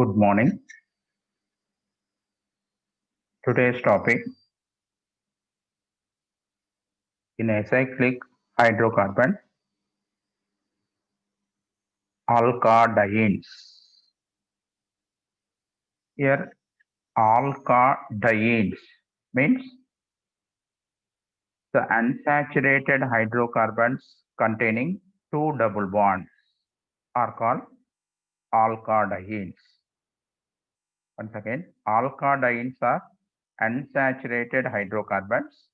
Good morning. Today's topic in acyclic hydrocarbon alkadienes. Here alkadienes means the unsaturated hydrocarbons containing two double bonds are called alkadienes. Once again, alkadienes are unsaturated hydrocarbons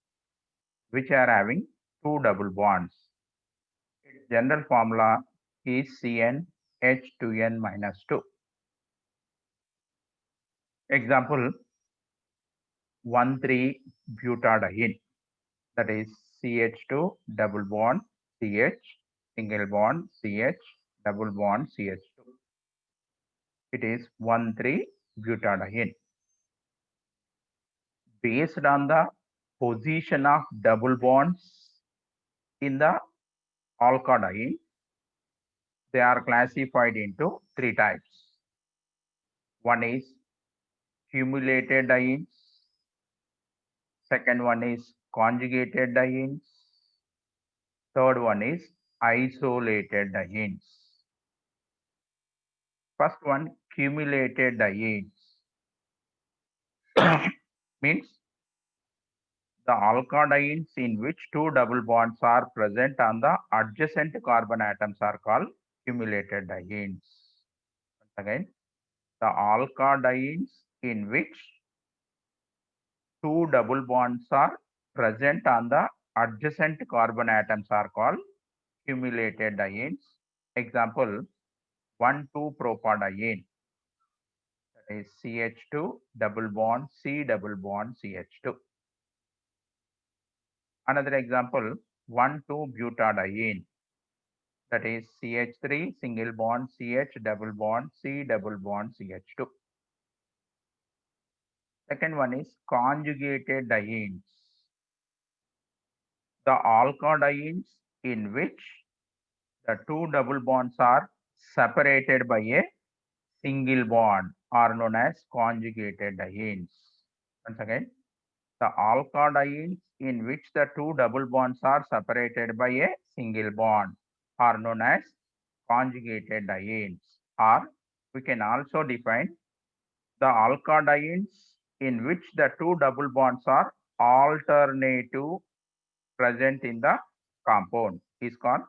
which are having two double bonds. Its general formula is CnH2n minus 2. Example 1,3-butadiene, that is CH2 double bond CH single bond CH double bond CH2. It is 1,3-butadiene. Based on the position of double bonds in the alkadiene, they are classified into three types. One is cumulated dienes, second one is conjugated dienes, third one is isolated dienes. First one, cumulated dienes means the alkadienes in which two double bonds are present on the adjacent carbon atoms are called cumulated dienes. Once again, the alkadienes in which two double bonds are present on the adjacent carbon atoms are called cumulated dienes. Example 1,2-propadiene, that is CH2 double bond C double bond CH2. Another example 1,2-butadiene, that is CH3 single bond CH double bond C double bond CH2. Second one is conjugated dienes. The alkadienes in which the two double bonds are separated by a single bond are known as conjugated dienes. Once again, the alkadienes in which the two double bonds are separated by a single bond are known as conjugated dienes, or we can also define the alkadienes in which the two double bonds are alternative present in the compound is called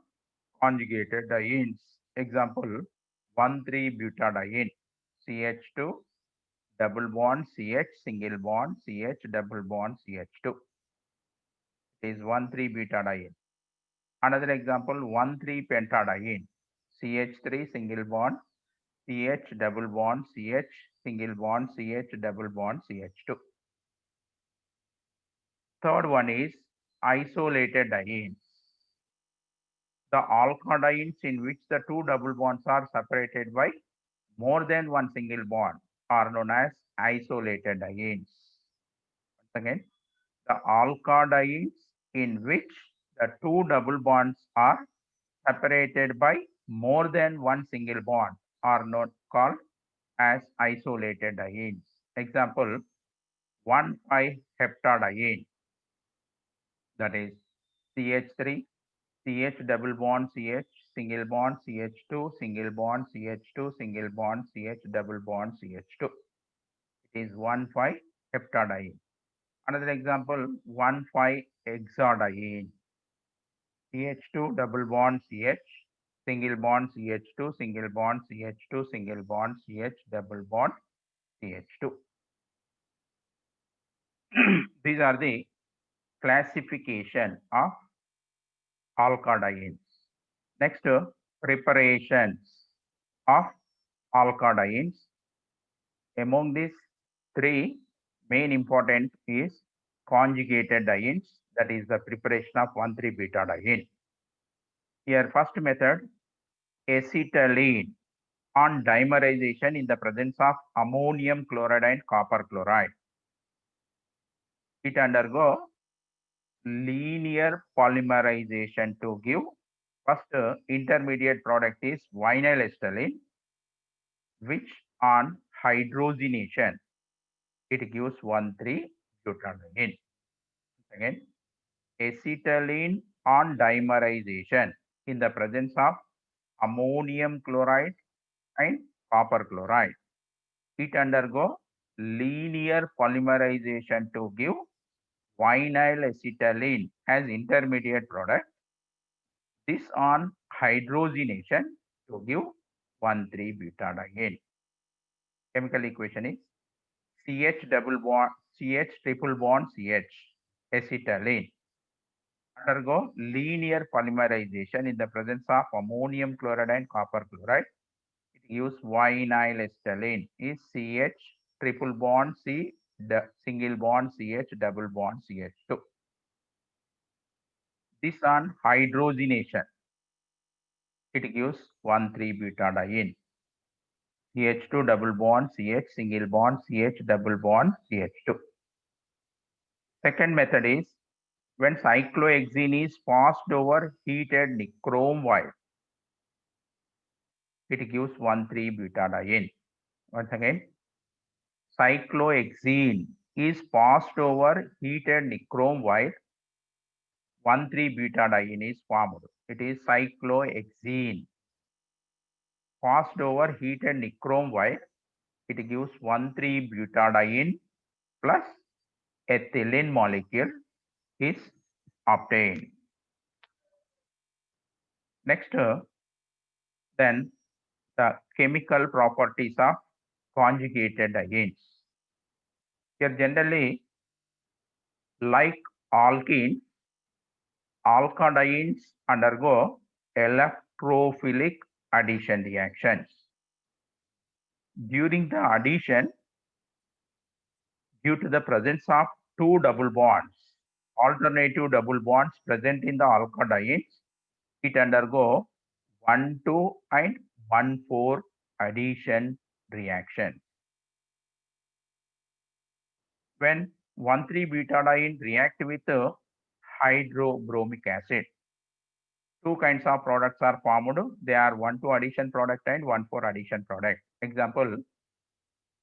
conjugated dienes. Example 1,3-butadiene CH2 double bond CH single bond CH double bond CH2. It is 1,3-butadiene. Another example 1,3-pentadiene CH3 single bond CH double bond CH single bond CH double bond CH2. Third one is isolated dienes. The alkadienes in which the two double bonds are separated by more than one single bond are known as isolated dienes. Once again, the alkadienes in which the two double bonds are separated by more than one single bond are not called as isolated dienes. Example 1,5-heptadiene, that is CH3 CH double bond CH single bond CH2 single bond CH2 single bond CH double bond CH2. It is 1,5-heptadiene. Another example 1,5-hexadiene CH2 double bond CH single bond CH2 single bond CH2 single bond CH double bond CH2. These are the classification of alkadienes. Next, preparations of alkadienes. Among these three, main important is conjugated dienes, that is the preparation of 1,3-butadiene. Here, first method, acetylene on dimerization in the presence of ammonium chloride and copper chloride. It undergo linear polymerization to give first intermediate product is vinyl acetylene, which on hydrogenation, it gives 1,3-butadiene. Again, acetylene on dimerization in the presence of ammonium chloride and copper chloride, it undergo linear polymerization to give vinyl acetylene as intermediate product. This on hydrogenation to give 1,3-butadiene. Chemical equation is CH double bond CH triple bond CH acetylene undergo linear polymerization in the presence of ammonium chloride and copper chloride. It gives vinyl acetylene is CH triple bond C single bond CH double bond CH2. This on hydrogenation, it gives 1,3-butadiene. CH2 double bond CH single bond CH double bond CH2. Second method is when cyclohexene is passed over heated nichrome wire, it gives 1,3-butadiene. Once again, cyclohexene is passed over heated nichrome wire, 1,3-butadiene is formed. It is cyclohexene passed over heated nichrome wire. It gives 1,3-butadiene plus ethylene molecule is obtained. Next, then the chemical properties of conjugated dienes. Here generally, like alkenes, alkadienes undergo electrophilic addition reactions. During the addition, due to the presence of two double bonds, alternative double bonds present in the alkadienes, it undergo 1,2 and 1,4 addition reaction. When 1,3-butadiene react with hydrobromic acid, two kinds of products are formed. They are 1,2 addition product and 1,4 addition product. Example,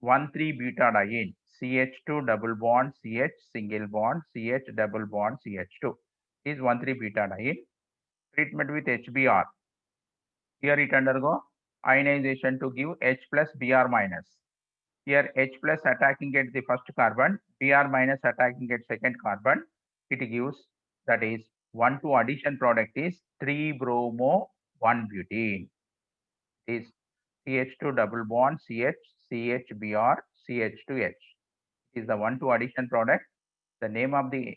1,3-butadiene CH2 double bond CH single bond CH double bond CH2 is 1,3-butadiene. Treatment with HBr. Here it undergo ionization to give H plus Br minus. Here H plus attacking at the first carbon, Br minus attacking at second carbon. It gives, that is 1,2 addition product is 3-bromo-1-butene. Is CH2 double bond CH CHBr CH2H. Is the 1,2 addition product. The name of the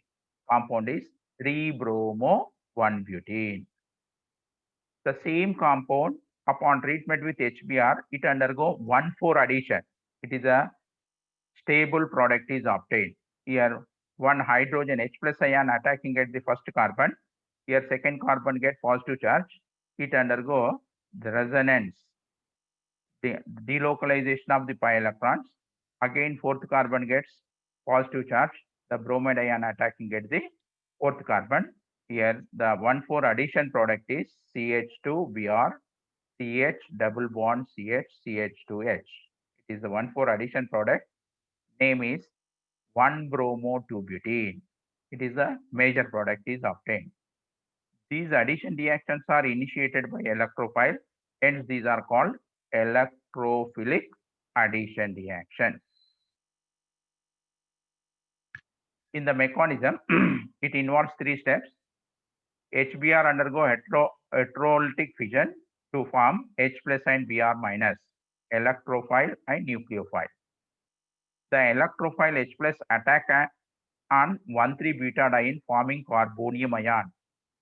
compound is 3-bromo-1-butene. The same compound, upon treatment with HBr, it undergo 1,4 addition. It is a stable product is obtained. Here one hydrogen H plus ion attacking at the first carbon. Here second carbon get positive charge. It undergo the resonance, the delocalization of the pi electrons. Again fourth carbon gets positive charge. The bromide ion attacking at the fourth carbon. Here the 1,4 addition product is CH2Br CH double bond CH CH2H. It is the 1,4 addition product. Name is 1-bromo-2-butene. It is a major product is obtained. These addition reactions are initiated by electrophile, hence these are called electrophilic addition reactions. In the mechanism, it involves three steps. HBr undergo heterolytic fission to form H plus and Br minus, electrophile and nucleophile. The electrophile H plus attack on 1,3-butadiene forming carbonium ion.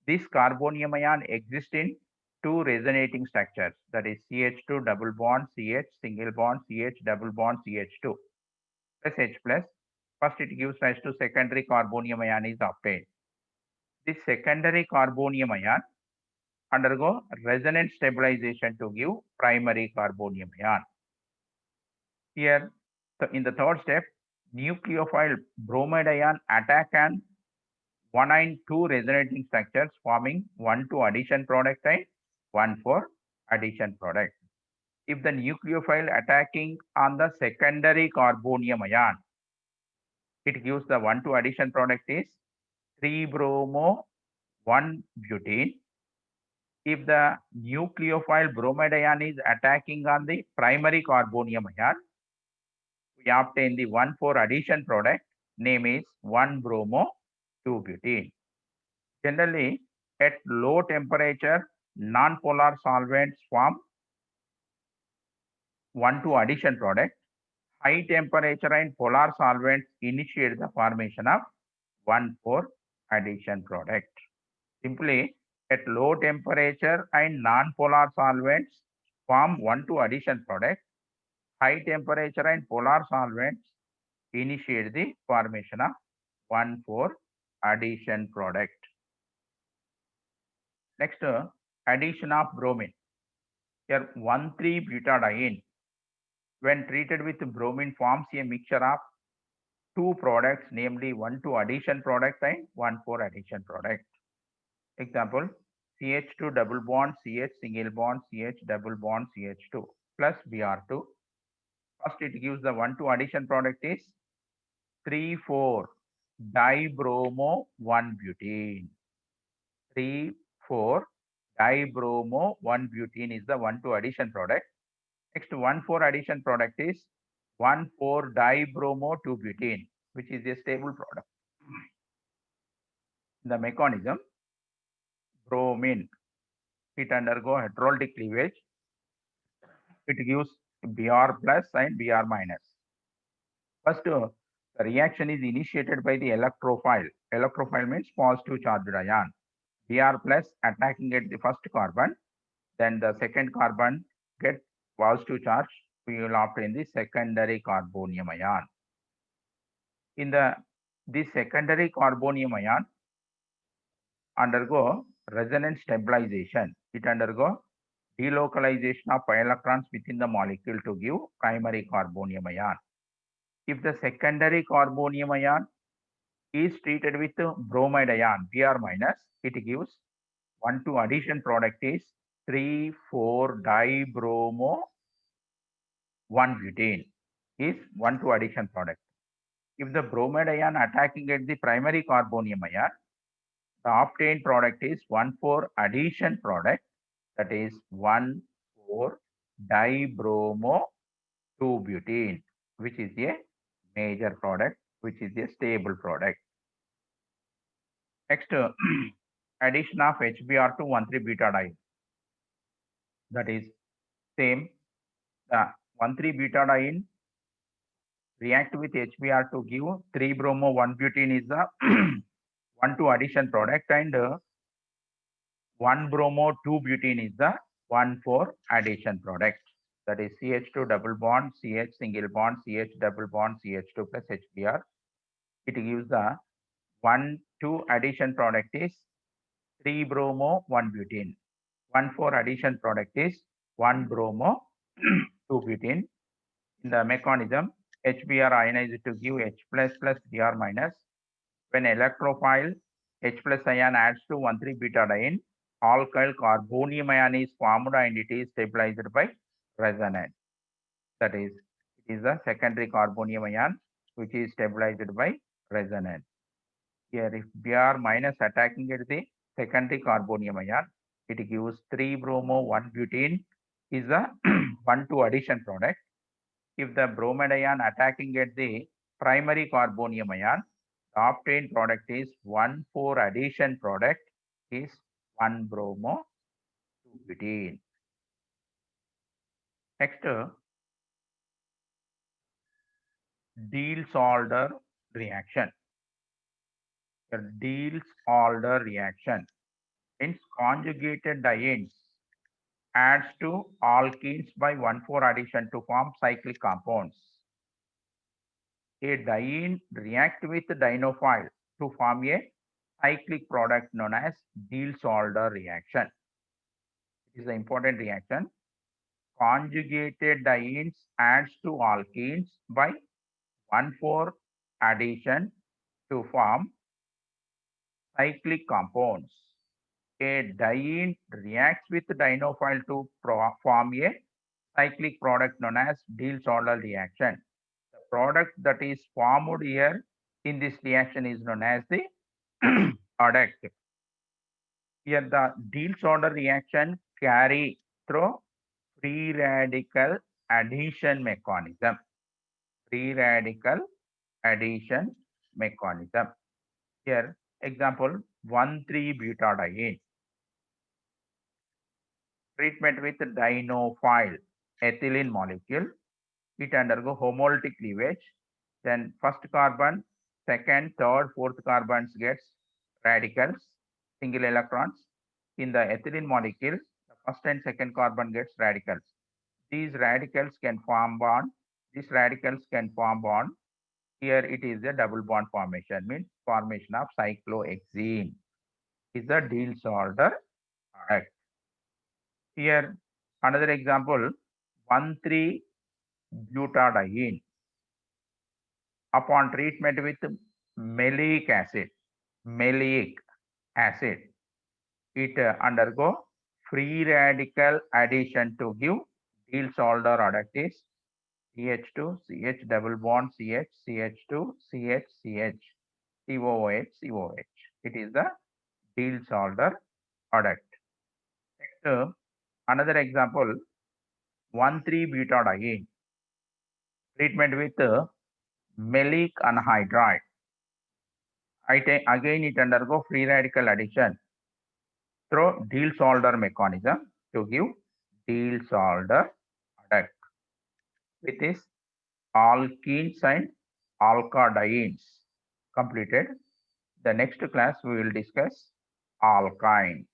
This carbonium ion exists in two resonating structures, that is CH2 double bond CH single bond CH double bond CH2 plus H plus. First it gives rise to secondary carbonium ion is obtained. This secondary carbonium ion undergo resonance stabilization to give primary carbonium ion. Here in the third step, nucleophile bromide ion attack on 1 and 2 resonating structures forming 1,2 addition product and 1,4 addition product. if the nucleophile attacking on the secondary carbonium ion, it gives the 1,2 addition product is 3-bromo 1-butene. If the nucleophile bromide ion is attacking on the primary carbonium ion, we obtain the 1,4 addition product, name is 1-bromo 2-butene. Generally, at low temperature, non-polar solvents form 1,2 addition product. High temperature and polar solvents initiate the formation of 1,4 addition product. Simply, at low temperature and non-polar solvents form 1,2 addition product. High temperature and polar solvents initiate the formation of 1,4 addition product. Next, addition of bromine. Here 1,3-butadiene, when treated with bromine, forms a mixture of two products, namely 1,2 addition product and 1,4 addition product. Example, CH2 double bond CH single bond CH double bond CH2 plus Br2. First, it gives the 1,2 addition product is 3,4-dibromo 1-butene. 3,4-dibromo 1-butene is the 1,2 addition product. Next, 1,4 addition product is 1,4-dibromo 2-butene, which is a stable product. The mechanism, bromine, it undergo heterolytic cleavage. It gives Br plus and Br minus. First, the reaction is initiated by the electrophile. Electrophile means positive charged ion. Br plus attacking at the first carbon, then the second carbon gets positive charge. We will obtain the secondary carbonium ion. In this secondary carbonium ion undergo resonance stabilization. It undergo delocalization of pi electrons within the molecule to give primary carbonium ion. If the secondary carbonium ion is treated with bromide ion, Br minus, it gives 1,2 addition product is 3,4-dibromo 1-butene is 1,2 addition product. If the bromide ion attacking at the primary carbonium ion, the obtained product is 1,4 addition product, that is 1,4-dibromo 2-butene, which is a major product, which is a stable product. Next, addition of HBr to 1,3-butadiene. That is same. The 1,3-butadiene react with HBr to give 3-bromo 1-butene is the 1,2 addition product, and 1-bromo 2-butene is the 1,4 addition product. That is CH2 double bond CH single bond CH double bond CH2 plus HBr. It gives the 1,2 addition product is 3-bromo 1-butene. 1,4 addition product is 1-bromo 2-butene. In the mechanism, HBr ionized to give H plus plus Br minus. When electrophile H plus ion adds to 1,3-butadiene, alkyl carbonium ion is formed and it is stabilized by resonance. That is, it is the secondary carbonium ion which is stabilized by resonance. Here, if Br minus attacking at the secondary carbonium ion, it gives 3-bromo 1-butene is the 1,2 addition product. If the bromide ion attacking at the primary carbonium ion, the obtained product is 1,4 addition product is 1-bromo 2-butene. Next, Diels-Alder reaction. The Diels-Alder reaction means conjugated dienes adds to alkenes by 1,4 addition to form cyclic compounds. A diene react with dienophile to form a cyclic product known as Diels-Alder reaction. It is an important reaction. Conjugated dienes adds to alkenes by 1,4 addition to form cyclic compounds. A diene reacts with dienophile to form a cyclic product known as Diels-Alder reaction. The product that is formed here in this reaction is known as the product. Here the Diels-Alder reaction carry through free radical adhesion mechanism. Free radical adhesion mechanism. Here example 1,3-butadiene. Treatment with dienophile ethylene molecule. It undergo homolytic cleavage. Then first carbon, second, third, fourth carbons gets radicals, single electrons. In the ethylene molecule, the first and second carbon gets radicals. These radicals can form bond. These radicals can form bond. Here it is a double bond formation, means formation of cyclohexene. Is the Diels-Alder product. Here another example 1,3-butadiene. Upon treatment with maleic acid, it undergo free radical addition to give Diels-Alder product is CH2, CH double bond CH, CH2, CH, CH, COOH, COH. It is the Diels-Alder product. Next, another example 1,3-butadiene. Treatment with maleic anhydride. Again, it undergo free radical addition through Diels-Alder mechanism to give Diels-Alder product. With this, alkenes and alkadienes completed. The next class we will discuss alkyne.